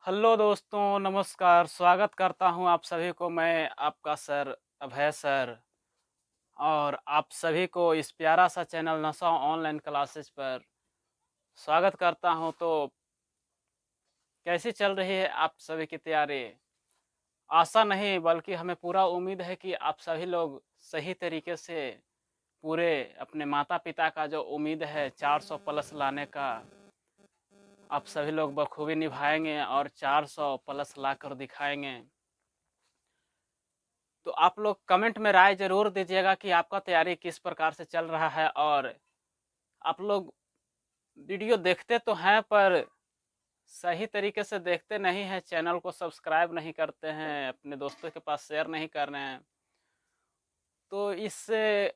Hello दोस्तों, नमस्कार। स्वागत करता हूं आप सभी को मैं आपका सर अभय सर और आप सभी को इस प्यारा सा चैनल नशा ऑनलाइन क्लासेस पर स्वागत करता हूं। तो कैसी चल रही है आप सभी की तैयारी? आशा नहीं बल्कि हमें पूरा उम्मीद है कि आप सभी लोग सही तरीके से पूरे अपने माता-पिता का जो उम्मीद है 400 प्लस लाने का, आप सभी लोग बखूबी निभाएँगे और 400 प्लस लाकर दिखाएँगे। तो आप लोग कमेंट में राय ज़रूर दीजिएगा कि आपका तैयारी किस प्रकार से चल रहा है। और आप लोग वीडियो देखते तो हैं पर सही तरीके से देखते नहीं हैं, चैनल को सब्सक्राइब नहीं करते हैं, अपने दोस्तों के पास शेयर नहीं कर रहे हैं। तो इससे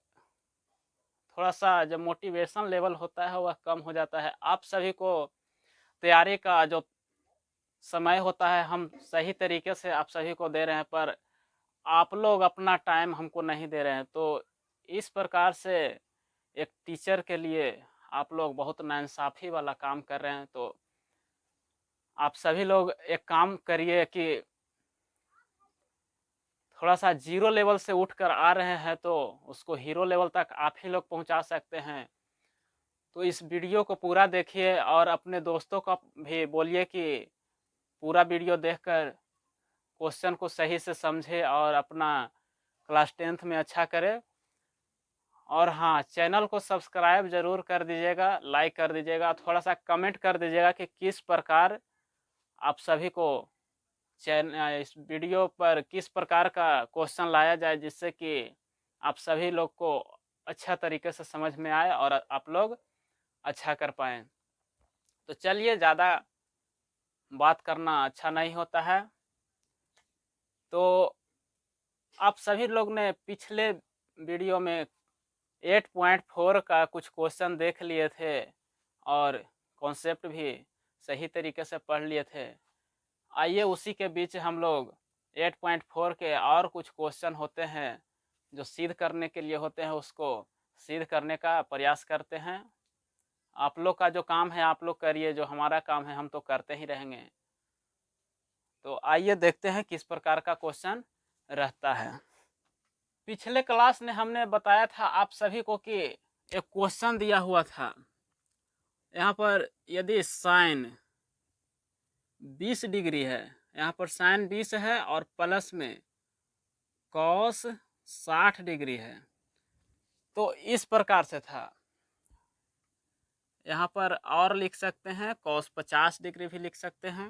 थोड़ा-सा जो मोटिवेशन लेवल होता है वह कम हो जाता है। आप सभी को तैयारी का जो समय होता है हम सही तरीके से आप सभी को दे रहे हैं, पर आप लोग अपना टाइम हमको नहीं दे रहे हैं। तो इस प्रकार से एक टीचर के लिए आप लोग बहुत नाइंसाफ़ी वाला काम कर रहे हैं। तो आप सभी लोग एक काम करिए कि थोड़ा-सा ज़ीरो लेवल से उठकर आ रहे हैं तो उसको हीरो लेवल तक आप ही लोग पहुँचा सकते हैं। तो इस वीडियो को पूरा देखिए और अपने दोस्तों को भी बोलिए कि पूरा वीडियो देखकर क्वेश्चन को सही से समझे और अपना क्लास 10th में अच्छा करे। और हाँ, चैनल को सब्सक्राइब ज़रूर कर दीजिएगा, लाइक कर दीजिएगा, थोड़ा-सा कमेंट कर दीजिएगा कि किस प्रकार आप सभी को इस वीडियो पर किस प्रकार का क्वेश्चन लाया जाए, जिससे कि आप सभी लोग को अच्छा तरीके से समझ में आए और आप लोग अच्छा कर पाएँ। तो चलिए, ज़्यादा बात करना अच्छा नहीं होता है। तो आप सभी लोग ने पिछले वीडियो में 8.4 का कुछ क्वेश्चन देख लिए थे और कॉन्सेप्ट भी सही तरीके से पढ़ लिए थे। आइए उसी के बीच हम लोग 8.4 के और कुछ क्वेश्चन होते हैं जो सिद्ध करने के लिए होते हैं, उसको सिद्ध करने का प्रयास करते हैं। आप लोग का जो काम है आप लोग करिए, जो हमारा काम है हम तो करते ही रहेंगे। तो आइए देखते हैं किस प्रकार का क्वेश्चन रहता है। पिछले क्लास में हमने बताया था आप सभी को कि एक क्वेश्चन दिया हुआ था। यहाँ पर यदि साइन 20 डिग्री है, यहाँ पर साइन 20 है और प्लस में कॉस 60 डिग्री है। तो इस प्रकार से था। यहाँ पर और लिख सकते हैं, कॉस 50 डिग्री भी लिख सकते हैं।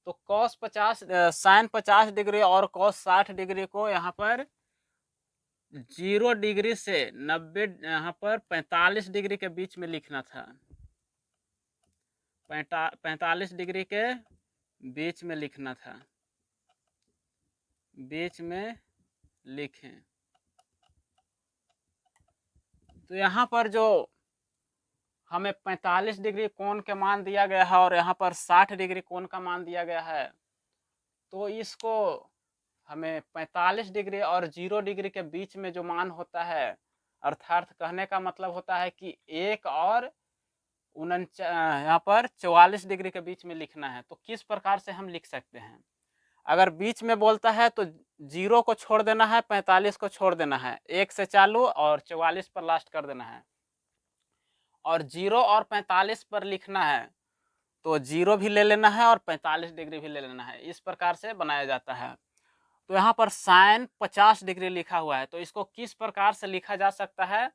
तो कॉस 50 साइन 50 डिग्री और कॉस 60 डिग्री को यहाँ पर 0 डिग्री से 90 यहाँ पर 45 डिग्री के बीच में लिखना था। 45 डिग्री के बीच में लिखना था, बीच में लिखें। तो यहाँ पर जो हमें 45 डिग्री कोण के मान दिया गया है और यहाँ पर 60 डिग्री कोण का मान दिया गया है, तो इसको हमें 45 डिग्री और 0 डिग्री के बीच में जो मान होता है, अर्थात कहने का मतलब होता है कि 1 और यहाँ पर 44 डिग्री के बीच में लिखना है। तो किस प्रकार से हम लिख सकते हैं? अगर बीच में बोलता है तो 0 को छोड़ देना है, 45 को छोड़ देना है, 1 से चालू और 44 पर लास्ट कर देना है। और 0 और 45 पर लिखना है तो 0 भी ले लेना है और 45 डिग्री भी ले लेना है। इस प्रकार से बनाया जाता है। तो यहाँ पर साइन 50 डिग्री लिखा हुआ है, तो इसको किस प्रकार से लिखा जा सकता है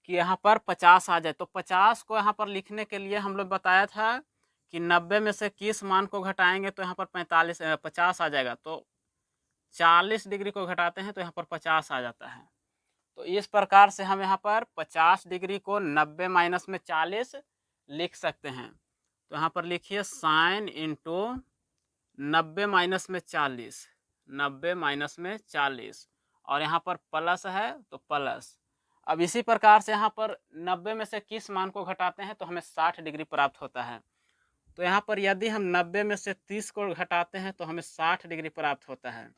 कि यहाँ पर 50 आ जाए। तो 50 को यहाँ पर लिखने के लिए हम लोग बताया था कि 90 में से किस मान को घटाएंगे तो यहाँ पर 50 आ जाएगा। तो 40 डिग्री को घटाते हैं तो यहाँ पर 50 आ जाता है। तो इस प्रकार से हम यहाँ पर 50 डिग्री को 90 माइनस में 40 लिख सकते हैं। तो यहाँ पर लिखिए साइन इंटू 90 माइनस में 40, 90 माइनस में 40 और यहाँ पर प्लस है तो प्लस। अब इसी प्रकार से यहाँ पर 90 में से किस मान को घटाते हैं तो हमें 60 डिग्री प्राप्त होता है। तो यहाँ पर यदि हम 90 में से 30 को घटाते हैं तो हमें 60 डिग्री प्राप्त होता है।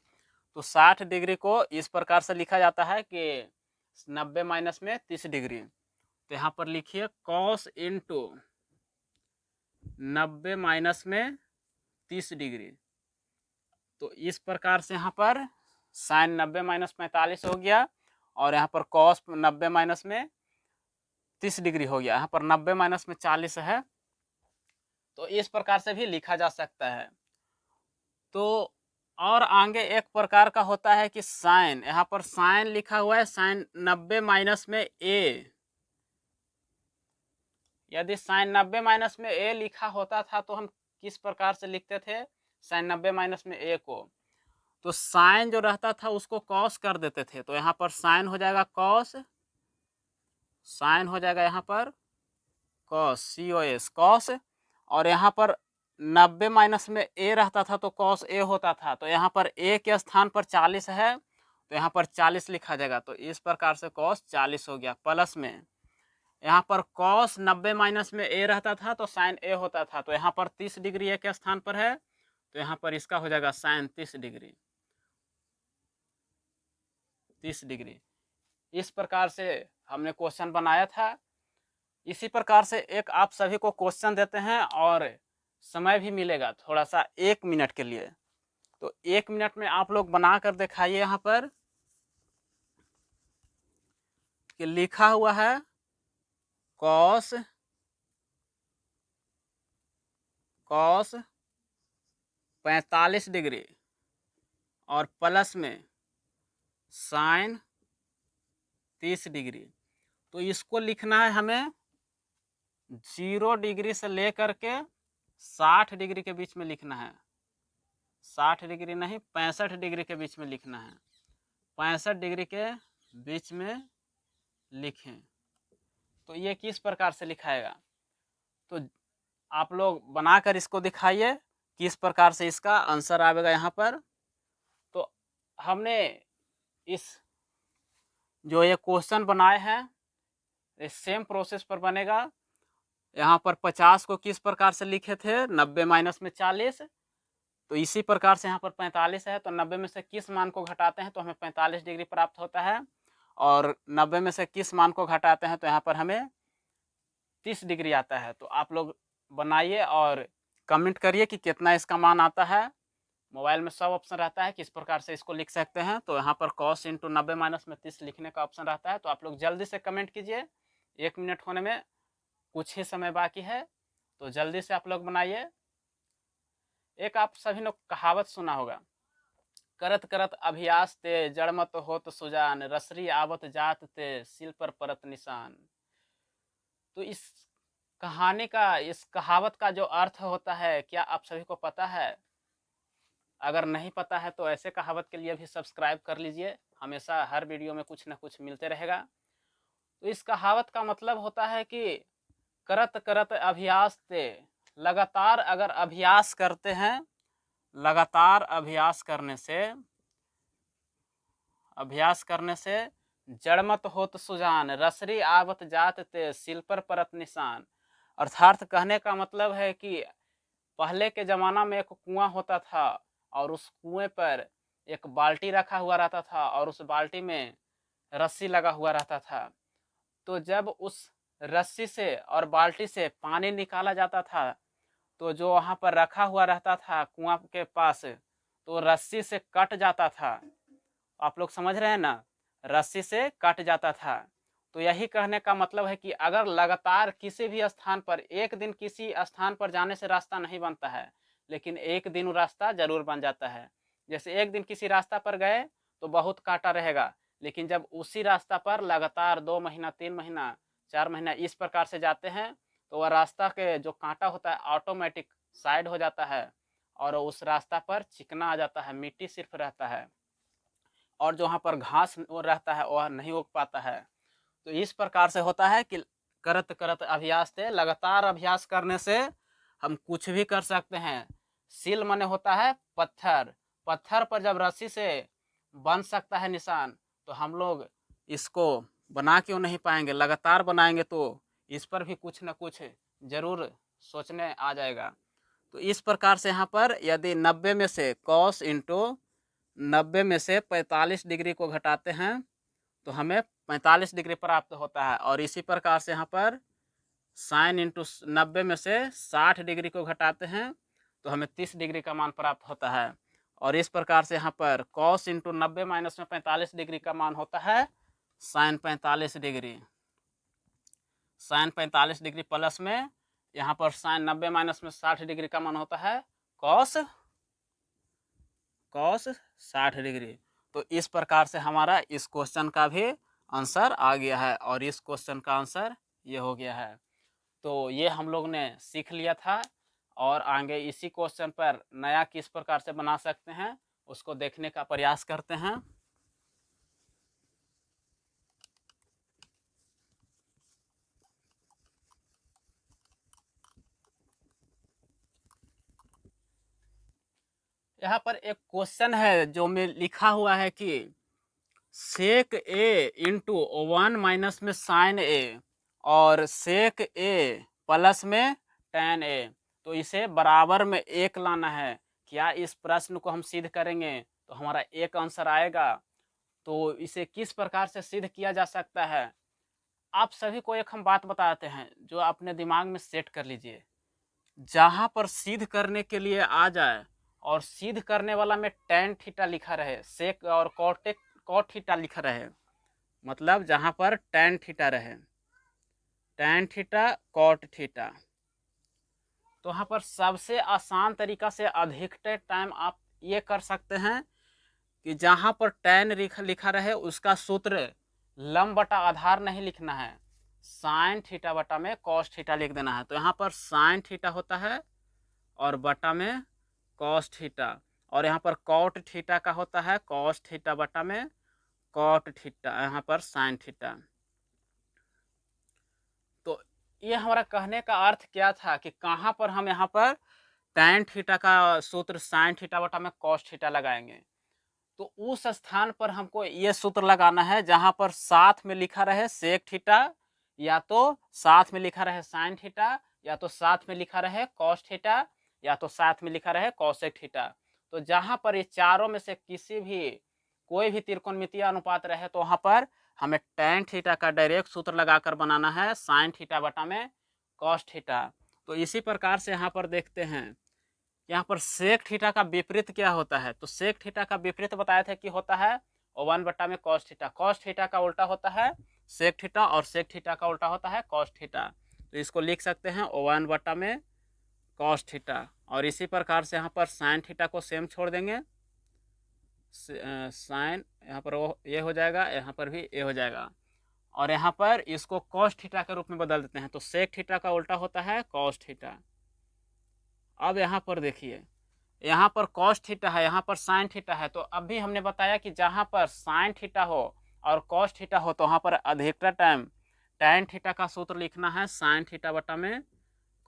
तो 60 डिग्री को इस प्रकार से लिखा जाता है कि 90 माइनस में 30 डिग्री। तो यहाँ पर लिखिए कॉस इंटू 90 माइनस में 30 डिग्री। तो इस प्रकार से यहाँ पर साइन 90 माइनस 45 हो गया और यहाँ पर कॉस 90 माइनस में 30 डिग्री हो गया। यहाँ पर 90 माइनस में 40 है, तो इस प्रकार से भी लिखा जा सकता है। तो और आगे एक प्रकार का होता है कि साइन, यहाँ पर साइन लिखा हुआ है, साइन 90 माइनस में ए। यदि साइन 90 माइनस में ए लिखा होता था तो हम किस प्रकार से लिखते थे साइन 90 माइनस में ए को? तो साइन जो रहता था उसको कॉस कर देते थे, तो यहाँ पर साइन हो जाएगा कॉस, साइन हो जाएगा यहाँ पर कॉस, COS कॉस, और यहाँ पर 90 माइनस में ए रहता था तो कॉस ए होता था, तो यहाँ पर ए के स्थान पर 40 है तो यहाँ पर 40 लिखा जाएगा। तो इस प्रकार से कॉस 40 हो गया। प्लस में यहाँ पर कॉस 90 माइनस में ए रहता था तो साइन ए होता था, तो यहाँ पर 30 डिग्री ए के स्थान पर है तो यहाँ पर इसका हो जाएगा साइन 30 डिग्री, 30 डिग्री। इस प्रकार से हमने क्वेश्चन बनाया था। इसी प्रकार से एक आप सभी को क्वेश्चन देते हैं और समय भी मिलेगा थोड़ा सा 1 मिनट के लिए, तो 1 मिनट में आप लोग बना कर दिखाइए। यहाँ पर कि लिखा हुआ है कॉस 45 डिग्री और प्लस में साइन 30 डिग्री। तो इसको लिखना है हमें 0 डिग्री से लेकर के 60 डिग्री के बीच में लिखना है। 60 डिग्री नहीं, 65 डिग्री के बीच में लिखना है। 65 डिग्री के बीच में लिखें। तो ये किस प्रकार से लिखाएगा? तो आप लोग बनाकर इसको दिखाइए किस प्रकार से इसका आंसर आएगा यहाँ पर। तो हमने इस जो ये क्वेश्चन बनाए हैं इस सेम प्रोसेस पर बनेगा। यहाँ पर 50 को किस प्रकार से लिखे थे 90 माइनस में 40, तो इसी प्रकार से यहाँ पर 45 है तो 90 में से किस मान को घटाते हैं तो हमें 45 डिग्री प्राप्त होता है, और 90 में से किस मान को घटाते हैं तो यहाँ पर हमें 30 डिग्री आता है। तो आप लोग बनाइए और कमेंट करिए कि कितना इसका मान आता है। मोबाइल में सब ऑप्शन रहता है किस प्रकार से इसको लिख सकते हैं, तो यहाँ पर कॉस इंटू 90 माइनस में 30 लिखने का ऑप्शन रहता है। तो आप लोग जल्दी से कमेंट कीजिए, 1 मिनट होने में कुछ ही समय बाकी है, तो जल्दी से आप लोग बनाइए। एक आप सभी ने कहावत सुना होगा, करत करत अभ्यास ते जड़ मत होत सुजान, रसरी आवत जात ते सिल पर परत निशान। तो इस कहानी का, इस कहावत का जो अर्थ होता है क्या आप सभी को पता है? अगर नहीं पता है तो ऐसे कहावत के लिए भी सब्सक्राइब कर लीजिए, हमेशा हर वीडियो में कुछ ना कुछ मिलते रहेगा। तो इस कहावत का मतलब होता है कि करत करत अभ्यास ते, लगातार अगर अभ्यास करते हैं, लगातार अभ्यास करने से जड़मत होत सुजान, रसरी आवत जात ते सिल पर परत निशान। अर्थात कहने का मतलब है कि पहले के ज़माना में एक कुआं होता था और उस कुएं पर एक बाल्टी रखा हुआ रहता था और उस बाल्टी में रस्सी लगा हुआ रहता था। तो जब उस रस्सी से और बाल्टी से पानी निकाला जाता था तो जो वहाँ पर रखा हुआ रहता था कुआं के पास, तो रस्सी से कट जाता था। आप लोग समझ रहे हैं ना, रस्सी से कट जाता था। तो यही कहने का मतलब है कि अगर लगातार किसी भी स्थान पर, एक दिन किसी स्थान पर जाने से रास्ता नहीं बनता है, लेकिन एक दिन वो रास्ता जरूर बन जाता है। जैसे एक दिन किसी रास्ता पर गए तो बहुत कांटा रहेगा, लेकिन जब उसी रास्ता पर लगातार 2 महीना 3 महीना 4 महीना इस प्रकार से जाते हैं तो वह रास्ता के जो कांटा होता है ऑटोमेटिक साइड हो जाता है और उस रास्ता पर चिकना आ जाता है, मिट्टी सिर्फ रहता है, और जो वहाँ पर घास वो रहता है वह नहीं उग पाता है। तो इस प्रकार से होता है कि करत करत अभ्यास से, लगातार अभ्यास करने से हम कुछ भी कर सकते हैं। सिल माने होता है पत्थर, पत्थर पर जब रस्सी से बन सकता है निशान, तो हम लोग इसको बना क्यों नहीं पाएंगे? लगातार बनाएंगे तो इस पर भी कुछ न कुछ जरूर सोचने आ जाएगा। तो इस प्रकार से यहाँ पर यदि 90 में से कॉस इंटू 90 में से 45 डिग्री को घटाते हैं तो हमें 45 डिग्री प्राप्त होता है, और इसी प्रकार से यहाँ पर साइन इंटू 90 में से 60 डिग्री को घटाते हैं तो हमें 30 डिग्री का मान प्राप्त होता है। और इस प्रकार से यहाँ पर cos इंटू 90 माइनस में 45 डिग्री का मान होता है sine 45 degree. Sine 45 degree plus में यहाँ पर साइन 90 माइनस में 60 डिग्री का मान होता है कॉस 60 डिग्री। तो इस प्रकार से हमारा इस क्वेश्चन का भी आंसर आ गया है और इस क्वेश्चन का आंसर ये हो गया है। तो ये हम लोग ने सीख लिया था और आगे इसी क्वेश्चन पर नया किस प्रकार से बना सकते हैं उसको देखने का प्रयास करते हैं। यहाँ पर एक क्वेश्चन है जो में लिखा हुआ है कि सेक ए इंटू 1 माइनस में साइन ए और सेक ए प्लस में tan ए, तो इसे बराबर में एक लाना है। क्या इस प्रश्न को हम सिद्ध करेंगे तो हमारा एक आंसर आएगा। तो इसे किस प्रकार से सिद्ध किया जा सकता है, आप सभी को एक हम बात बताते हैं जो अपने दिमाग में सेट कर लीजिए। जहां पर सिद्ध करने के लिए आ जाए और सिद्ध करने वाला में tan थीटा लिखा रहे, सेक और कॉट थीटा लिखा रहे, मतलब जहां पर tan थीटा रहे, tan थीटा कॉट थीटा, तो वहां पर सबसे आसान तरीका से अधिकतर टाइम आप ये कर सकते हैं कि जहां पर tan लिखा रहे उसका सूत्र लंब बटा आधार नहीं लिखना है, साइन थीटा बटा में कॉस थीटा लिख देना है। तो यहाँ पर साइन थीटा होता है और बटा में कॉस थीटा, और यहाँ पर कॉट थीटा का होता है कॉस थीटा बटा में कॉट थीटा, यहाँ पर साइन थीटा। तो ये हमारा कहने का अर्थ क्या था कि कहाँ पर हम यहाँ पर tan थीटा का सूत्र साइन थीटा बटा में कॉस थीटा लगाएंगे। तो उस स्थान पर हमको ये सूत्र लगाना है जहां पर साथ में लिखा रहे सेक थीटा, या तो साथ में लिखा रहे साइन थीटा, या तो साथ में लिखा रहे कॉस थीटा, या तो साथ में लिखा रहे कॉसेक थीटा। तो जहां पर ये चारों में से किसी भी कोई भी त्रिकोणमितीय अनुपात रहे तो वहां पर हमें tan थीटा का डायरेक्ट सूत्र लगाकर बनाना है साइन थीटा बटा में कॉस थीटा। तो इसी प्रकार से यहाँ पर देखते हैं, यहाँ पर सेक थीटा का विपरीत क्या होता है, तो सेक थीटा का विपरीत बताया था कि होता है 1 बटा में कॉस थीटा। कॉस थीटा का उल्टा होता है सेक थीटा और सेक थीटा का उल्टा होता है कॉस थीटा। तो इसको लिख सकते हैं 1 बटा में कॉस थीटा। और इसी प्रकार से यहाँ पर साइन थीटा को सेम छोड़ देंगे, साइन यहाँ पर ये हो जाएगा, यहाँ पर भी ये हो जाएगा, और यहाँ पर इसको कॉस थीटा के रूप में बदल देते हैं। तो सेक थीटा का उल्टा होता है कॉस थीटा। अब यहाँ पर देखिए, यहाँ पर कॉस थीटा है, यहाँ पर साइन थीटा है। तो अभी हमने बताया कि जहाँ पर साइन थीटा हो और कॉस थीटा हो तो वहाँ पर अधिकतर टाइम tan थीटा का सूत्र लिखना है साइन थीटा बटा में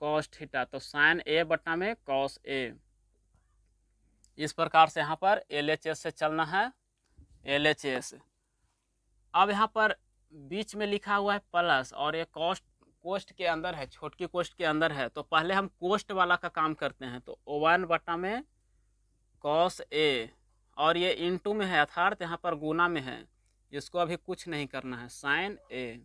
कॉस थीटा। तो साइन ए बटा में कॉस ए, इस प्रकार से यहाँ पर LHS से चलना है, LHS। अब यहाँ पर बीच में लिखा हुआ है प्लस और ये कोष्ट के अंदर है, छोटकी कोष्ट के अंदर है। तो पहले हम कोष्ट वाला का काम करते हैं। तो 1 बटा में कॉस ए, और ये इंटू में है अर्थात यहाँ पर गुना में है, इसको अभी कुछ नहीं करना है, साइन ए।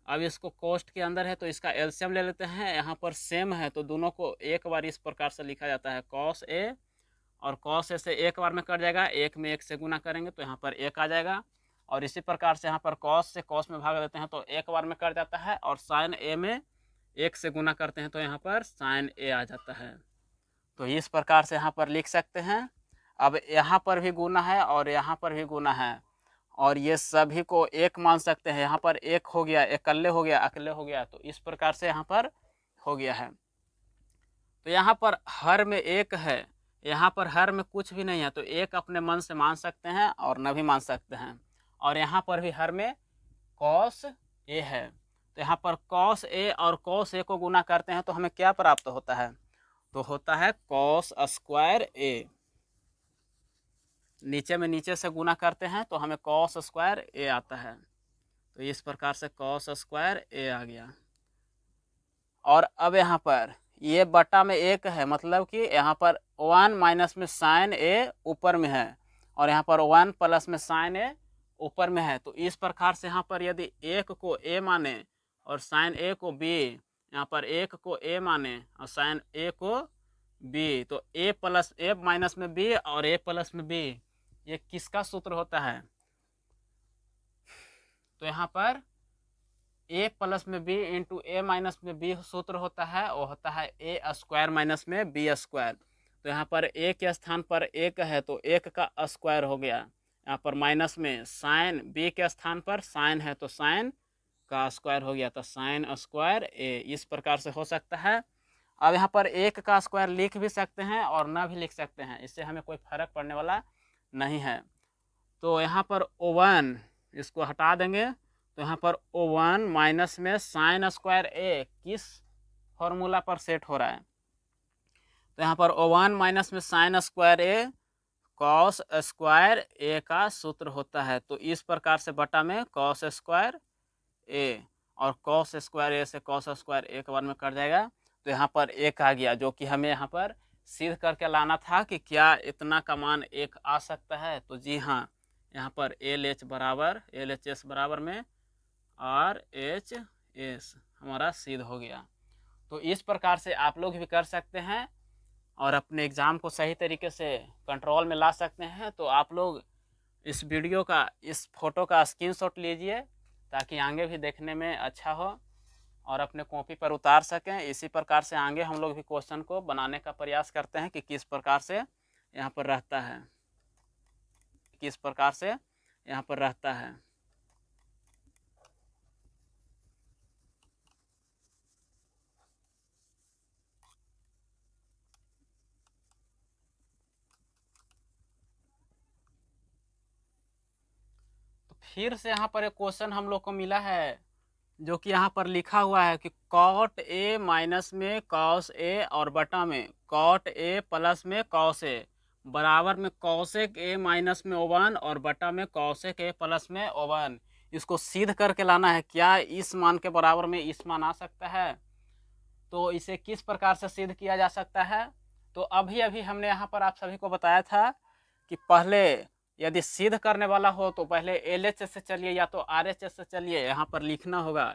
अब इसको कोष्ट के अंदर है तो इसका एलसीएम ले लेते हैं, यहाँ पर सेम है तो दोनों को एक बार इस प्रकार से लिखा जाता है कॉस ए, और कॉस ए से एक बार में कट जाएगा, एक में एक से गुना करेंगे तो यहाँ पर एक आ जाएगा। और इसी प्रकार से यहाँ पर कॉस से कॉस में भाग देते हैं तो एक बार में कट जाता है, और साइन ए में एक से गुना करते हैं तो यहाँ पर साइन ए आ जाता है। तो इस प्रकार से यहाँ पर लिख सकते हैं। अब यहाँ पर भी गुना है और यहाँ पर भी गुना है, और ये सभी को एक मान सकते हैं। यहाँ पर एक हो गया, इकल्ले हो गया, अकेले हो गया, तो इस प्रकार से यहाँ पर हो गया है। तो यहाँ पर हर में एक है, यहाँ पर हर में कुछ भी नहीं है, तो एक अपने मन से मान सकते हैं और न भी मान सकते हैं। और यहाँ पर भी हर में कॉस ए है, तो यहाँ पर कॉस ए और कॉस ए को गुना करते हैं तो हमें क्या प्राप्त होता है, तो होता है कॉस स्क्वायर ए। नीचे में नीचे से गुना करते हैं तो हमें कॉस स्क्वायर ए आता है। तो इस प्रकार से कॉस स्क्वायर ए आ गया। और अब यहाँ पर ये बटा में एक है, मतलब कि यहाँ पर 1 माइनस में साइन ए ऊपर में है और यहाँ पर 1 प्लस में साइन ए ऊपर में है। तो इस प्रकार से यहाँ पर यदि एक को ए माने और साइन ए को बी, यहाँ पर एक को ए माने और साइन ए को बी, तो ए प्लस ए माइनस में बी और ए प्लस में बी, ये किसका सूत्र होता है? तो यहाँ पर ए प्लस में बी इंटू ए माइनस में बी सूत्र होता है, वो होता है ए स्क्वायर माइनस में बी स्क्वायर। तो यहाँ पर ए के स्थान पर एक है तो एक का स्क्वायर हो गया, यहाँ पर माइनस में साइन, बी के स्थान पर साइन है तो साइन का स्क्वायर हो गया, तो साइन स्क्वायर ए, इस प्रकार से हो सकता है। अब यहाँ पर एक का स्क्वायर लिख भी सकते हैं और ना भी लिख सकते हैं, इससे हमें कोई फर्क पड़ने वाला नहीं है। तो यहाँ पर O1 इसको हटा देंगे, तो यहाँ पर O1 माइनस में साइन स्क्वायर ए किस फॉर्मूला पर सेट हो रहा है? तो यहाँ पर O1 माइनस में साइन स्क्वायर ए कॉस स्क्वायर ए का सूत्र होता है। तो इस प्रकार से बटा में कॉस स्क्वायर ए, और कॉस स्क्वायर ए से कॉस स्क्वायर ए के बार में कट जाएगा, तो यहाँ पर एक आ गया, जो कि हमें यहाँ पर सिद्ध करके लाना था कि क्या इतना का मान एक आ सकता है। तो जी हाँ, यहाँ पर एल एच बराबर एल एच एस बराबर में आर एच एस हमारा सिद्ध हो गया। तो इस प्रकार से आप लोग भी कर सकते हैं और अपने एग्ज़ाम को सही तरीके से कंट्रोल में ला सकते हैं। तो आप लोग इस वीडियो का, इस फोटो का स्क्रीनशॉट लीजिए ताकि आगे भी देखने में अच्छा हो और अपने कॉपी पर उतार सकें। इसी प्रकार से आगे हम लोग भी क्वेश्चन को बनाने का प्रयास करते हैं कि किस प्रकार से यहाँ पर रहता है, किस प्रकार से यहाँ पर रहता है। तो फिर से यहाँ पर एक क्वेश्चन हम लोग को मिला है, जो कि यहाँ पर लिखा हुआ है कि कॉट ए माइनस में कॉस ए और बटा में कॉट ए प्लस में कॉस ए बराबर में कॉसेक ए माइनस में O1 और बटा में कॉसेक ए प्लस में O1, इसको सिद्ध करके लाना है। क्या इस मान के बराबर में इस मान आ सकता है? तो इसे किस प्रकार से सिद्ध किया जा सकता है? तो अभी अभी हमने यहाँ पर आप सभी को बताया था कि पहले यदि सिद्ध करने वाला हो तो पहले LHS से चलिए या तो RHS से चलिए, यहाँ पर लिखना होगा।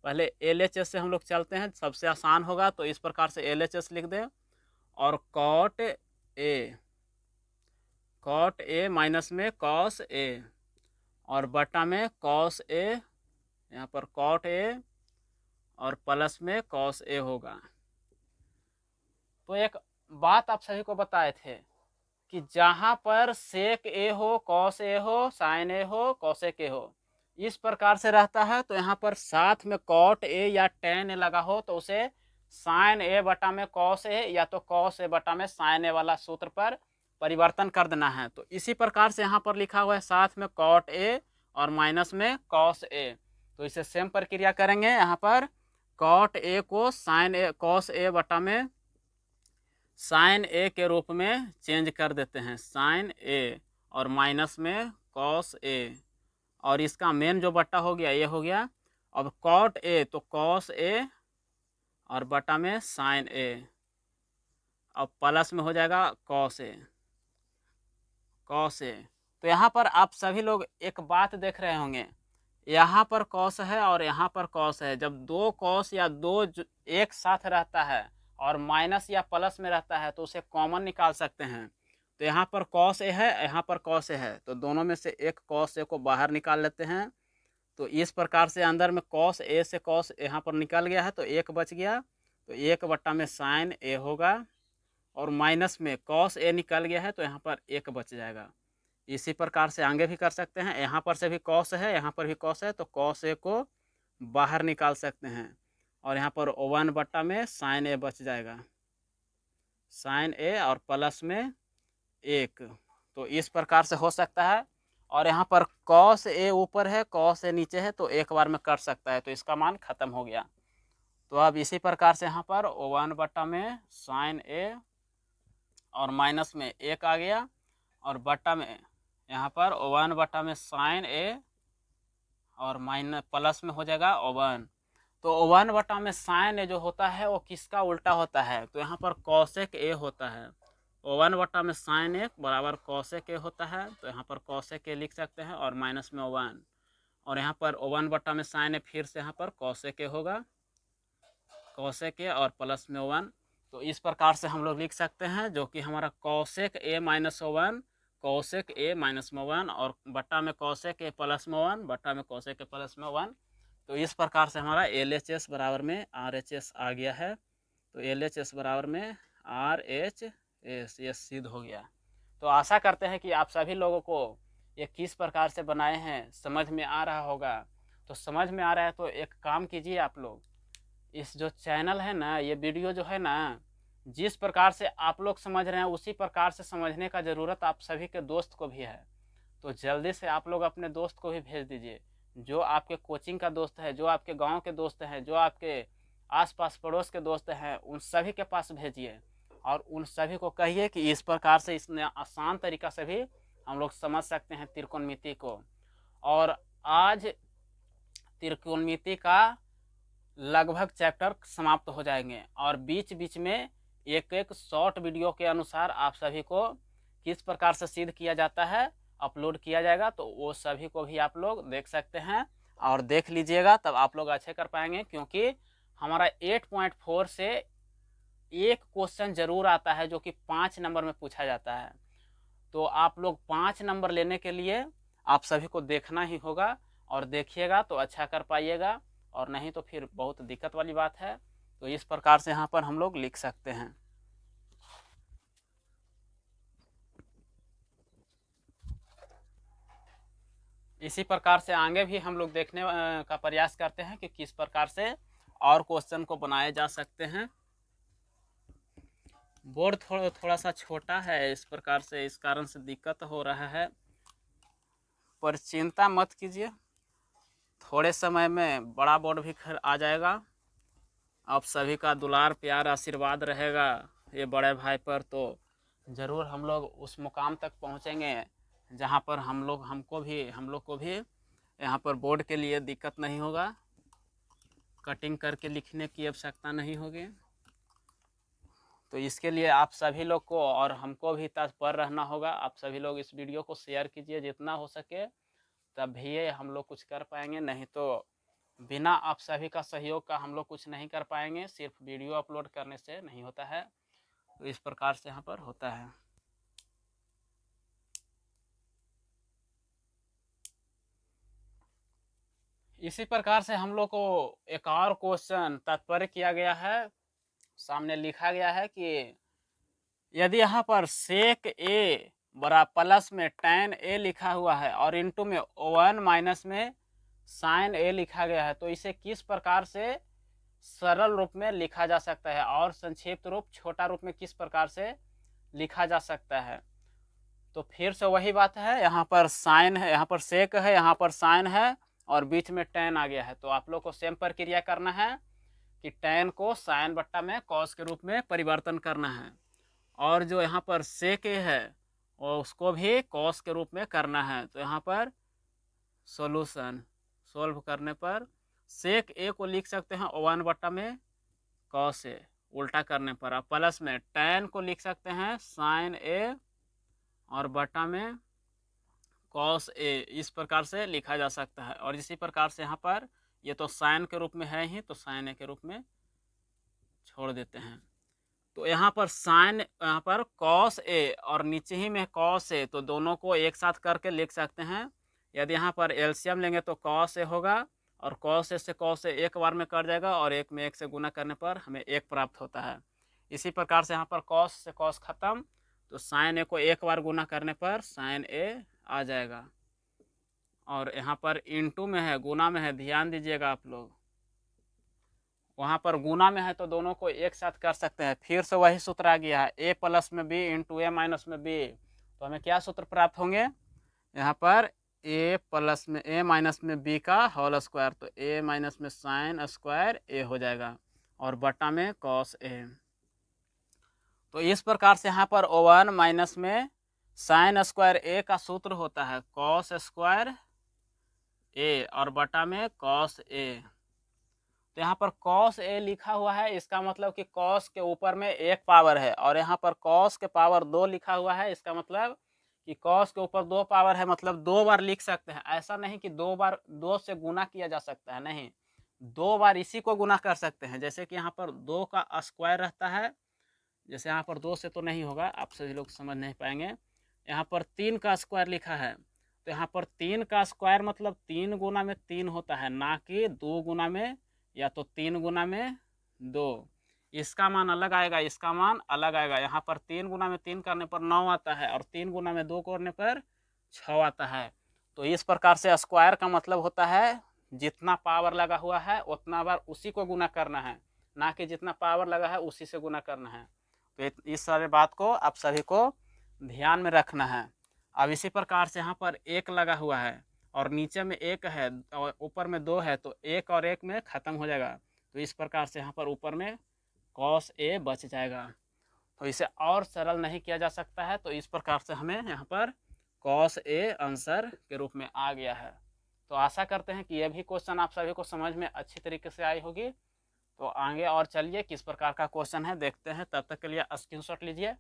पहले LHS से हम लोग चलते हैं, सबसे आसान होगा। तो इस प्रकार से LHS लिख दें और कॉट ए माइनस में कॉस ए और बटा में कॉस ए, यहाँ पर कॉट ए और प्लस में कॉस ए होगा। तो एक बात आप सभी को बताए थे कि जहाँ पर सेक ए हो, कॉस ए हो, साइन ए हो, कॉसेक ए हो, इस प्रकार से रहता है। तो यहाँ पर साथ में कॉट ए या टेन ए लगा हो तो उसे साइन ए बटा में कॉस ए या तो कॉस ए बटा में साइन ए वाला सूत्र पर परिवर्तन कर देना है। तो इसी प्रकार से यहाँ पर लिखा हुआ है साथ में कॉट ए और माइनस में कॉस ए, तो इसे सेम प्रक्रिया करेंगे। यहाँ पर कॉट ए को साइन ए कॉस ए बटा में साइन ए के रूप में चेंज कर देते हैं, साइन ए और माइनस में कॉस ए, और इसका मेन जो बट्टा हो गया ये हो गया। अब कॉट ए तो कॉस ए और बटा में साइन ए, अब प्लस में हो जाएगा कॉस ए, कॉस ए। तो यहाँ पर आप सभी लोग एक बात देख रहे होंगे, यहाँ पर कॉस है और यहाँ पर कॉस है। जब दो कॉस या दो एक साथ रहता है और माइनस या प्लस में रहता है तो उसे कॉमन निकाल सकते हैं। तो यहाँ पर कॉस ए है, यहाँ पर कॉस ए है, तो दोनों में से एक कॉस ए को बाहर निकाल लेते हैं। तो इस प्रकार से अंदर में कॉस ए से कॉस यहाँ पर निकल गया है तो एक बच गया, तो एक बट्टा में साइन ए होगा, और माइनस में कॉस ए निकल गया है तो यहाँ पर एक बच जाएगा। इसी प्रकार से आगे भी कर सकते हैं, यहाँ पर से भी कॉस है, यहाँ पर भी कॉस है, तो कॉस ए को बाहर निकाल सकते हैं और यहाँ पर O1 बट्टा में साइन ए बच जाएगा, साइन ए और प्लस में एक। तो इस प्रकार से हो सकता है। और यहाँ पर कॉस ए ऊपर है, कॉस ए नीचे है, तो एक बार में कट सकता है, तो इसका मान खत्म हो गया। तो अब इसी प्रकार से यहाँ पर O1 बट्टा में साइन ए और माइनस में एक आ गया, और बट्टा में यहाँ पर O1 बट्टा में साइन ए और माइनस प्लस में हो जाएगा O1। तो O1 बटा में साइन ए जो होता है वो किसका उल्टा होता है? तो यहाँ पर कॉसेक ए होता है। O1 बटा में साइन ए बराबर कॉसेक ए होता है, तो यहाँ पर कॉसेक ए लिख सकते हैं और माइनस में O1, और यहाँ पर O1 बटा में साइन ए फिर से यहाँ पर कॉसेक ए होगा, कॉसेक ए और प्लस में O1। तो इस प्रकार से हम लोग लिख सकते हैं, जो कि हमारा कॉसेक ए माइनस 1 कॉसेक ए माइनस में 1 और बट्टा में कॉसेक ए प्लस में 1 बट्टा में कॉसेक ए प्लस में 1। तो इस प्रकार से हमारा LHS बराबर में RHS आ गया है। तो LHS बराबर में RHS, ये सिद्ध हो गया। तो आशा करते हैं कि आप सभी लोगों को ये किस प्रकार से बनाए हैं समझ में आ रहा होगा। तो समझ में आ रहा है तो एक काम कीजिए आप लोग, इस जो चैनल है ना, ये वीडियो जो है ना, जिस प्रकार से आप लोग समझ रहे हैं उसी प्रकार से समझने का ज़रूरत आप सभी के दोस्त को भी है। तो जल्दी से आप लोग अपने दोस्त को भी भेज दीजिए, जो आपके कोचिंग का दोस्त है, जो आपके गांव के दोस्त हैं, जो आपके आसपास पड़ोस के दोस्त हैं, उन सभी के पास भेजिए और उन सभी को कहिए कि इस प्रकार से इसने आसान तरीका से भी हम लोग समझ सकते हैं त्रिकोणमिति को। और आज त्रिकोणमिति का लगभग चैप्टर समाप्त हो जाएंगे और बीच बीच में एक एक शॉर्ट वीडियो के अनुसार आप सभी को किस प्रकार से सिद्ध किया जाता है अपलोड किया जाएगा। तो वो सभी को भी आप लोग देख सकते हैं और देख लीजिएगा, तब आप लोग अच्छे कर पाएंगे। क्योंकि हमारा 8.4 से एक क्वेश्चन जरूर आता है जो कि 5 नंबर में पूछा जाता है। तो आप लोग 5 नंबर लेने के लिए आप सभी को देखना ही होगा और देखिएगा तो अच्छा कर पाइएगा, और नहीं तो फिर बहुत दिक्कत वाली बात है। तो इस प्रकार से यहाँ पर हम लोग लिख सकते हैं। इसी प्रकार से आगे भी हम लोग देखने का प्रयास करते हैं कि किस प्रकार से और क्वेश्चन को बनाए जा सकते हैं। बोर्ड थोड़ा सा छोटा है, इस प्रकार से इस कारण से दिक्कत हो रहा है, पर चिंता मत कीजिए, थोड़े समय में बड़ा बोर्ड भी आ जाएगा। आप सभी का दुलार प्यार आशीर्वाद रहेगा ये बड़े भाई पर, तो ज़रूर हम लोग उस मुकाम तक पहुँचेंगे जहाँ पर हम लोग को भी यहाँ पर बोर्ड के लिए दिक्कत नहीं होगा, कटिंग करके लिखने की आवश्यकता नहीं होगी। तो इसके लिए आप सभी लोग को और हमको भी तत्पर रहना होगा। आप सभी लोग इस वीडियो को शेयर कीजिए जितना हो सके, तभी हम लोग कुछ कर पाएंगे, नहीं तो बिना आप सभी का सहयोग का हम लोग कुछ नहीं कर पाएंगे। सिर्फ वीडियो अपलोड करने से नहीं होता है। तो इस प्रकार से यहाँ पर होता है। इसी प्रकार से हम लोग को एक और क्वेश्चन तात्पर्य किया गया है, सामने लिखा गया है कि यदि यहाँ पर सेक ए बड़ा प्लस में tan a लिखा हुआ है और इंटू में 1 माइनस में साइन a लिखा गया है, तो इसे किस प्रकार से सरल रूप में लिखा जा सकता है और संक्षिप्त रूप छोटा रूप में किस प्रकार से लिखा जा सकता है। तो फिर से वही बात है, यहाँ पर साइन है, यहाँ पर सेक है, यहाँ पर साइन है और बीच में tan आ गया है। तो आप लोग को सेम प्रक्रिया करना है कि tan को साइन बट्टा में कॉस के रूप में परिवर्तन करना है, और जो यहाँ पर सेक ए है और उसको भी कॉस के रूप में करना है। तो यहाँ पर सॉल्यूशन सोल्व करने पर सेक ए को लिख सकते हैं 1 बट्टा में कॉस ए, उल्टा करने पर अब प्लस में tan को लिख सकते हैं साइन ए और बट्टा में कॉस ए, इस प्रकार से लिखा जा सकता है। और इसी प्रकार से यहाँ पर ये तो साइन के रूप में है ही, तो साइन ए के रूप में छोड़ देते हैं। तो यहाँ पर साइन, यहाँ पर कॉस ए और नीचे ही में कॉस ए, तो दोनों को एक साथ करके लिख सकते हैं। यदि यहाँ पर एलसीएम लेंगे तो कॉस ए होगा और कॉस ए से कॉस ए एक बार में कट जाएगा और एक में एक से गुना करने पर हमें एक प्राप्त होता है। इसी प्रकार से यहाँ पर कॉस से कॉस खत्म, तो साइन ए को एक बार गुना करने पर साइन ए आ जाएगा। और यहाँ पर इंटू में है, गुना में है, ध्यान दीजिएगा आप लोग, वहाँ पर गुना में है तो दोनों को एक साथ कर सकते हैं। फिर से वही सूत्र आ गया है, ए प्लस में बी इंटू ए माइनस में बी। तो हमें क्या सूत्र प्राप्त होंगे, यहाँ पर ए प्लस में ए माइनस में बी का होल स्क्वायर, तो ए माइनस में साइन स्क्वायर ए हो जाएगा और बटा में कॉस ए। तो इस प्रकार से यहाँ पर 1 माइनस में साइन स्क्वायर ए का सूत्र होता है कॉस स्क्वायर ए और बटा में कॉस ए। तो यहाँ पर कॉस ए लिखा हुआ है, इसका मतलब कि कॉस के ऊपर में एक पावर है, और यहाँ पर कॉस के पावर 2 लिखा हुआ है, इसका मतलब कि कॉस के ऊपर 2 पावर है, मतलब 2 बार लिख सकते हैं। ऐसा नहीं कि 2 बार 2 से गुना किया जा सकता है, नहीं, 2 बार इसी को गुना कर सकते हैं। जैसे कि यहाँ पर 2 का स्क्वायर रहता है जैसे यहाँ पर 2 से तो नहीं होगा, आप सभी लोग समझ नहीं पाएंगे। यहाँ पर 3 का स्क्वायर लिखा है, तो यहाँ पर 3 का स्क्वायर मतलब 3 गुना में 3 होता है, ना कि 2 गुना में या तो 3 गुना में 2। इसका मान अलग आएगा, इसका मान अलग आएगा। यहाँ पर 3 गुना में 3 करने पर 9 आता है और 3 गुना में 2 करने पर 6 आता है। तो इस प्रकार से स्क्वायर का मतलब होता है जितना पावर लगा हुआ है उतना बार उसी को गुना करना है, ना कि जितना पावर लगा है उसी से गुना करना है। तो इस सारे बात को आप सभी को ध्यान में रखना है। अब इसी प्रकार से यहाँ पर 1 लगा हुआ है और नीचे में 1 है और ऊपर में 2 है, तो 1 और 1 में ख़त्म हो जाएगा। तो इस प्रकार से यहाँ पर ऊपर में cos A बच जाएगा। तो इसे और सरल नहीं किया जा सकता है, तो इस प्रकार से हमें यहाँ पर cos A आंसर के रूप में आ गया है। तो आशा करते हैं कि यह भी क्वेश्चन आप सभी को समझ में अच्छी तरीके से आई होगी। तो आगे और चलिए किस प्रकार का क्वेश्चन है देखते हैं, तब तक के लिए स्क्रीनशॉट लीजिए।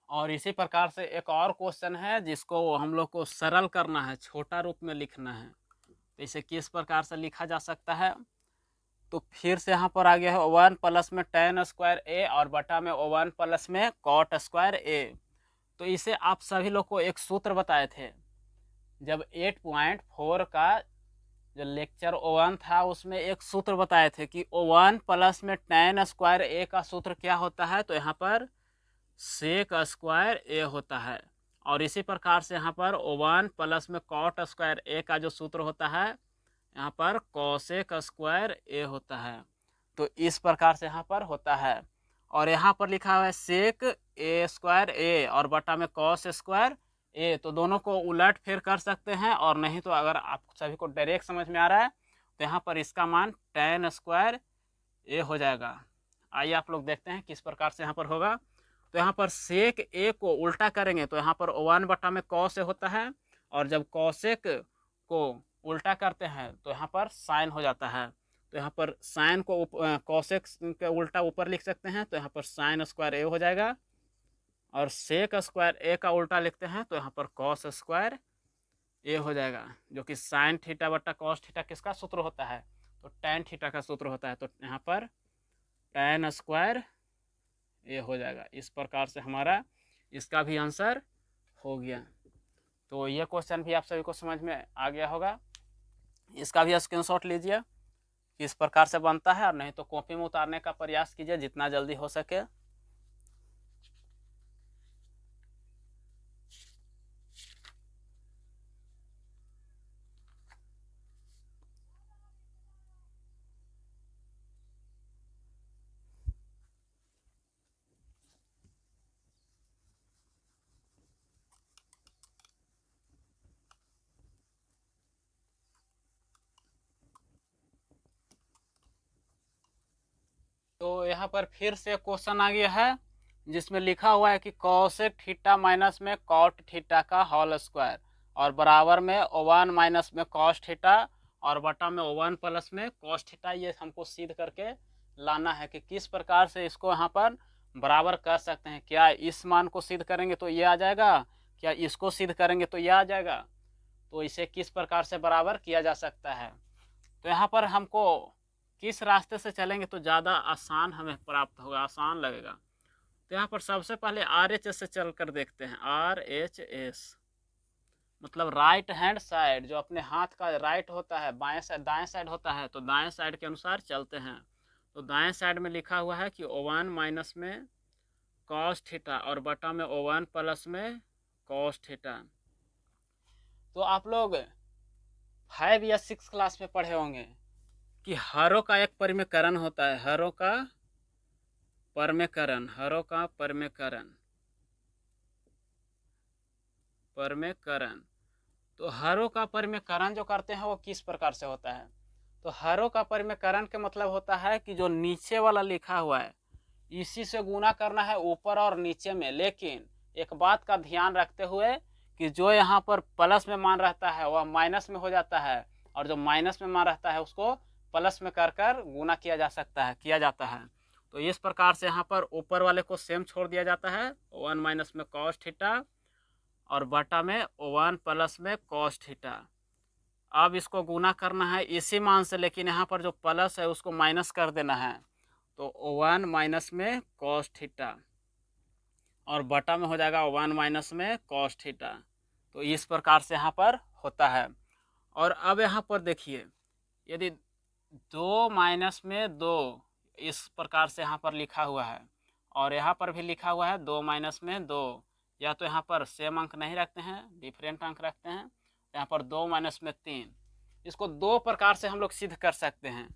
और इसी प्रकार से एक और क्वेश्चन है जिसको हम लोग को सरल करना है, छोटा रूप में लिखना है। तो इसे किस प्रकार से लिखा जा सकता है, तो फिर से यहाँ पर आ गया है 1 प्लस में tan स्क्वायर ए और बटा में 1 प्लस में cot स्क्वायर ए। तो इसे आप सभी लोग को एक सूत्र बताए थे जब 8.4 का जो लेक्चर 1 था उसमें एक सूत्र बताए थे कि 1 प्लस में tan स्क्वायर ए का सूत्र क्या होता है, तो यहाँ पर सेक स्क्वायर ए होता है। और इसी प्रकार से यहाँ पर 1 प्लस में cot स्क्वायर ए का जो सूत्र होता है यहाँ पर कोसेक स्क्वायर ए होता है। तो इस प्रकार से यहाँ पर होता है। और यहाँ पर लिखा हुआ है सेक ए स्क्वायर ए और बटा में कॉस स्क्वायर ए। तो दोनों को उलट फेर कर सकते हैं, और नहीं तो अगर आप सभी को डायरेक्ट समझ में आ रहा है तो यहाँ पर इसका मान tan स्क्वायर ए हो जाएगा। आइए आप लोग देखते हैं किस प्रकार से यहाँ पर होगा। तो यहाँ पर सेक ए को उल्टा करेंगे तो यहाँ पर 1 बटा में कॉस ए होता है, और जब कॉसेक को उल्टा करते हैं तो यहाँ पर साइन हो जाता है। तो यहाँ पर साइन को कॉसेक के उल्टा ऊपर लिख सकते हैं, तो यहाँ पर साइन स्क्वायर ए हो जाएगा। और सेक स्क्वायर ए का उल्टा लिखते हैं तो यहाँ पर कॉस स्क्वायर ए हो जाएगा, जो कि साइन थीटा बटा कॉस थीटा किसका सूत्र होता है, तो टैन थीटा का सूत्र होता है। तो यहाँ पर टैन स्क्वायर ए हो जाएगा। इस प्रकार से हमारा इसका भी आंसर हो गया। तो ये क्वेश्चन भी आप सभी को समझ में आ गया होगा। इसका भी स्क्रीनशॉट लीजिए किस प्रकार से बनता है, और नहीं तो कॉपी में उतारने का प्रयास कीजिए जितना जल्दी हो सके। तो यहाँ पर फिर से क्वेश्चन आ गया है जिसमें लिखा हुआ है कि कॉसेक थीटा माइनस में कॉट थीटा का होल स्क्वायर और बराबर में 1 माइनस में कॉस थीटा और बटा में 1 प्लस में कॉस थीटा। ये हमको सिद्ध करके लाना है कि किस प्रकार से इसको यहाँ पर बराबर कर सकते हैं। क्या इस मान को सिद्ध करेंगे तो ये आ जाएगा, क्या इसको सिद्ध करेंगे तो ये आ जाएगा। तो इसे किस प्रकार से बराबर किया जा सकता है, तो यहाँ पर हमको किस रास्ते से चलेंगे तो ज़्यादा आसान हमें प्राप्त होगा, आसान लगेगा। तो यहाँ पर सबसे पहले RHS से चल कर देखते हैं। RHS मतलब राइट हैंड साइड, जो अपने हाथ का राइट होता है, बाएं साइड दाएं साइड होता है, तो दाएं साइड के अनुसार चलते हैं। तो दाएं साइड में लिखा हुआ है कि 1 माइनस में कॉस थीटा और बटा में 1 प्लस में कॉस थीटा। तो आप लोग 5 या 6 क्लास में पढ़े होंगे कि हरों का एक परिमेकरण होता है, हरों का परिमेकरण, हरों का परिमेकरण, परिमेकरण। तो हरों का परिमेकरण जो करते हैं वो किस प्रकार से होता है, तो हरों का परिमेकरण के मतलब होता है कि जो नीचे वाला लिखा हुआ है इसी से गुना करना है ऊपर और नीचे में, लेकिन एक बात का ध्यान रखते हुए कि जो यहाँ पर प्लस में मान रहता है वह माइनस में हो जाता है, और जो माइनस में मान रहता है उसको प्लस में कर कर गुना किया जाता है। तो इस प्रकार से यहाँ पर ऊपर वाले को सेम छोड़ दिया जाता है, 1 माइनस में कॉस थीटा और बटा में 1 प्लस में कॉस थीटा। अब इसको गुना करना है इसी मान से, लेकिन यहाँ पर जो प्लस है उसको माइनस कर देना है, तो 1 माइनस में कॉस थीटा और बटा में हो जाएगा 1 माइनस में कॉस थीटा। तो इस प्रकार से यहाँ पर होता है। और अब यहाँ पर देखिए, यदि 2 माइनस में 2 इस प्रकार से यहाँ पर लिखा हुआ है, और यहाँ पर भी लिखा हुआ है 2 माइनस में 2, या तो यहाँ पर सेम अंक नहीं रखते हैं, डिफरेंट अंक रखते हैं। यहाँ पर 2 माइनस में 3, इसको दो प्रकार से हम लोग सिद्ध कर सकते हैं।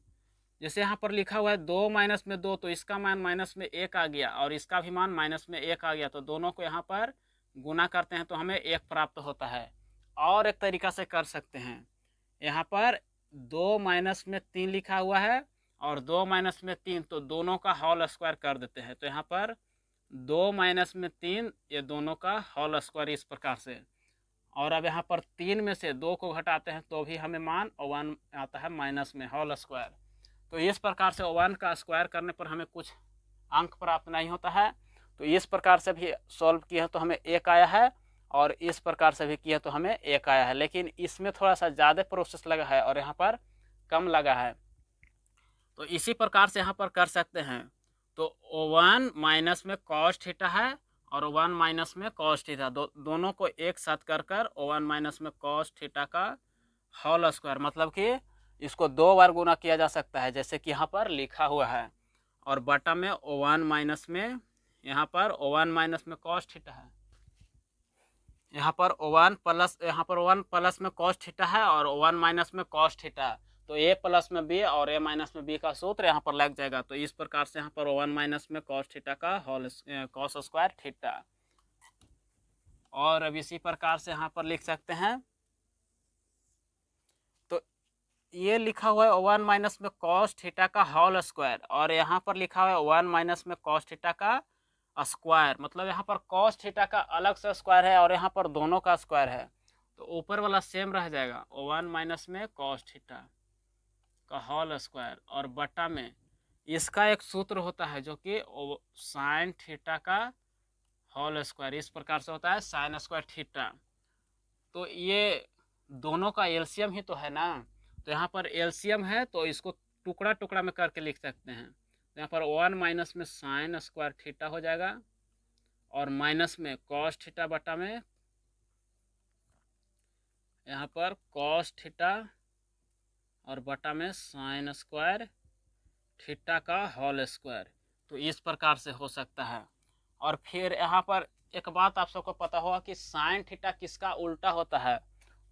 जैसे यहाँ पर लिखा हुआ है 2 माइनस में 2, तो इसका मान माइनस में 1 आ गया और इसका भी मान माइनस में 1 आ गया, तो दोनों को यहाँ पर गुना करते हैं तो हमें 1 प्राप्त होता है। और एक तरीका से कर सकते हैं, यहाँ पर 2 माइनस में 3 लिखा हुआ है और 2 माइनस में 3, तो दोनों का होल स्क्वायर कर देते हैं, तो यहाँ पर 2 माइनस में 3 ये दोनों का होल स्क्वायर इस प्रकार से। और अब यहाँ पर 3 में से 2 को घटाते हैं तो भी हमें मान 1 आता है माइनस में होल स्क्वायर। तो इस प्रकार से 1 का स्क्वायर करने पर हमें कुछ अंक प्राप्त नहीं होता है। तो इस प्रकार से भी सॉल्व किया तो हमें 1 आया है, और इस प्रकार से भी किया तो हमें 1 आया है, लेकिन इसमें थोड़ा सा ज़्यादा प्रोसेस लगा है और यहाँ पर कम लगा है। तो इसी प्रकार से यहाँ पर कर सकते हैं। तो 1 माइनस में कॉस थीटा है और 1 माइनस में कॉस थीटा, दोनों को एक साथ कर 1 माइनस में कॉस थीटा का होल स्क्वायर, मतलब कि इसको 2 बार गुना किया जा सकता है जैसे कि यहाँ पर लिखा हुआ है। और बटा में 1 माइनस में, यहाँ पर 1 माइनस में कॉस थीटा है, यहाँ पर 1 प्लस में कॉस थीटा है और 1 माइनस में कॉस थीटा, तो ए प्लस में बी और ए माइनस में बी का सूत्र यहाँ पर लग जाएगा। तो इस प्रकार से यहाँ पर 1 माइनस में कॉस थीटा का होल कॉस स्क्वायर थीटा। और अब इसी प्रकार से यहाँ पर लिख सकते हैं, तो ये लिखा हुआ है 1 माइनस में कॉस थीटा का होल स्क्वायर, और यहाँ पर लिखा हुआ है 1 माइनस में कॉस थीटा का स्क्वायर, मतलब यहाँ पर कॉस थीटा का अलग से स्क्वायर है और यहाँ पर दोनों का स्क्वायर है, तो ऊपर वाला सेम रह जाएगा 1 माइनस में कॉस थीटा का होल स्क्वायर, और बटा में इसका एक सूत्र होता है जो कि साइन थीटा का होल स्क्वायर, इस प्रकार से होता है साइन स्क्वायर थीटा। तो ये दोनों का एलसीएम ही तो है ना, तो यहाँ पर एलसीएम है तो इसको टुकड़ा टुकड़ा में करके लिख सकते हैं। तो यहाँ पर 1 माइनस में साइन स्क्वायर थीटा हो जाएगा, और माइनस में कॉस थीटा बटा में यहाँ पर कॉस थीटा और बटा में साइन स्क्वायर थीटा का होल स्क्वायर। तो इस प्रकार से हो सकता है। और फिर यहाँ पर एक बात आप सबको पता होगा कि साइन थीटा किसका उल्टा होता है,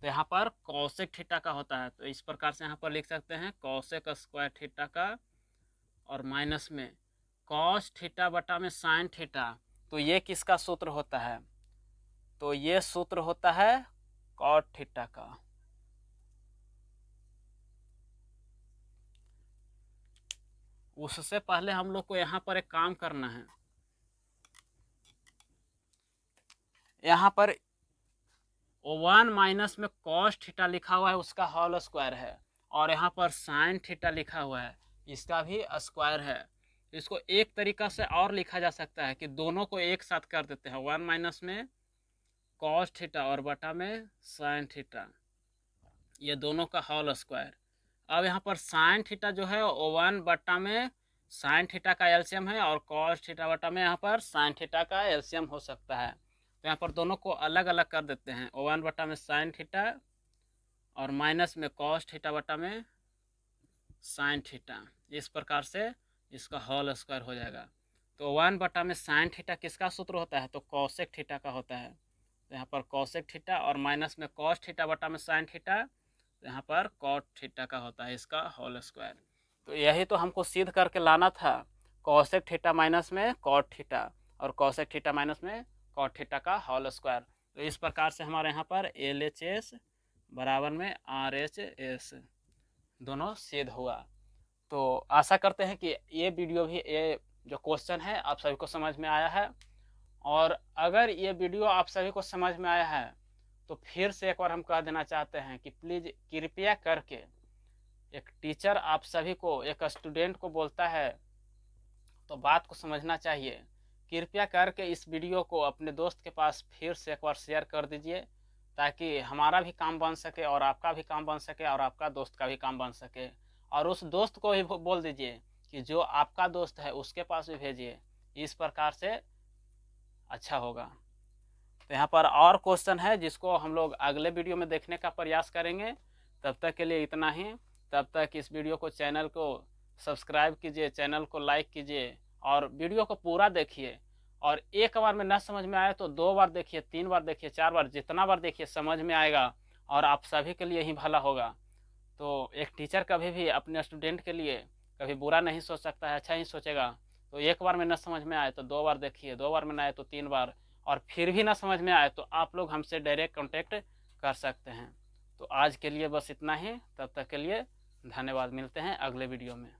तो यहाँ पर कॉसेक थीटा का होता है। तो इस प्रकार से यहाँ पर लिख सकते हैं कॉसेक स्क्वायर थीटा का, और माइनस में कॉस थीटा बटा में साइन थीटा, तो ये किसका सूत्र होता है, तो ये सूत्र होता है कॉट थीटा का। उससे पहले हम लोग को यहाँ पर एक काम करना है, यहाँ पर 1 माइनस में कॉस थीटा लिखा हुआ है उसका होल स्क्वायर है, और यहाँ पर साइन थीटा लिखा हुआ है इसका भी स्क्वायर है। इसको एक तरीका से और लिखा जा सकता है कि दोनों को एक साथ कर देते हैं, 1 माइनस में कॉस थीटा और बटा में साइन थीटा, ये दोनों का होल स्क्वायर। अब यहाँ पर साइन थीटा जो है 1 बटा में साइन थीटा का एलसीएम है, और कॉस थीटा बटा में यहाँ पर साइन थीटा का एलसीएम हो सकता है। तो यहाँ पर दोनों को अलग अलग कर देते हैं, 1 बटा में साइन थीटा और माइनस में कॉस थीटा बटा में साइन थीटा, इस प्रकार से इसका होल स्क्वायर हो जाएगा। तो 1 बटा में साइन थीटा किसका सूत्र होता है, तो कॉसेक थीटा का होता है। तो यहाँ पर कॉसेक थीटा और माइनस में कॉस थीटा बटा में साइन थीटा, तो यहाँ पर कॉट थीटा का होता है इसका होल स्क्वायर। तो यही तो हमको सिद्ध करके लाना था, कॉसेक थीटा माइनस में कॉट थीटा और कॉसेक थीटा माइनस में कॉट थीटा का होल स्क्वायर। तो इस प्रकार से हमारे यहाँ पर LHS बराबर में RHS दोनों सिद्ध हुआ। तो आशा करते हैं कि ये वीडियो भी, ये जो क्वेश्चन है आप सभी को समझ में आया है। और अगर ये वीडियो आप सभी को समझ में आया है तो फिर से एक बार हम कह देना चाहते हैं कि प्लीज़ कृपया करके, एक टीचर आप सभी को, एक स्टूडेंट को बोलता है तो बात को समझना चाहिए। कृपया करके इस वीडियो को अपने दोस्त के पास फिर से एक बार शेयर कर दीजिए, ताकि हमारा भी काम बन सके और आपका भी काम बन सके और आपका दोस्त का भी काम बन सके। और उस दोस्त को भी बोल दीजिए कि जो आपका दोस्त है उसके पास भी भेजिए। इस प्रकार से अच्छा होगा। तो यहाँ पर और क्वेश्चन है जिसको हम लोग अगले वीडियो में देखने का प्रयास करेंगे। तब तक के लिए इतना ही। तब तक इस वीडियो को, चैनल को सब्सक्राइब कीजिए, चैनल को लाइक कीजिए और वीडियो को पूरा देखिए। और एक बार में न समझ में आए तो 2 बार देखिए, 3 बार देखिए, 4 बार, जितना बार देखिए समझ में आएगा और आप सभी के लिए ही भला होगा। तो एक टीचर कभी भी अपने स्टूडेंट के लिए कभी बुरा नहीं सोच सकता है, अच्छा ही सोचेगा। तो एक बार में न समझ में आए तो 2 बार देखिए, 2 बार में न आए तो 3 बार, और फिर भी ना समझ में आए तो आप लोग हमसे डायरेक्ट कांटेक्ट कर सकते हैं। तो आज के लिए बस इतना ही। तब तक के लिए धन्यवाद। मिलते हैं अगले वीडियो में।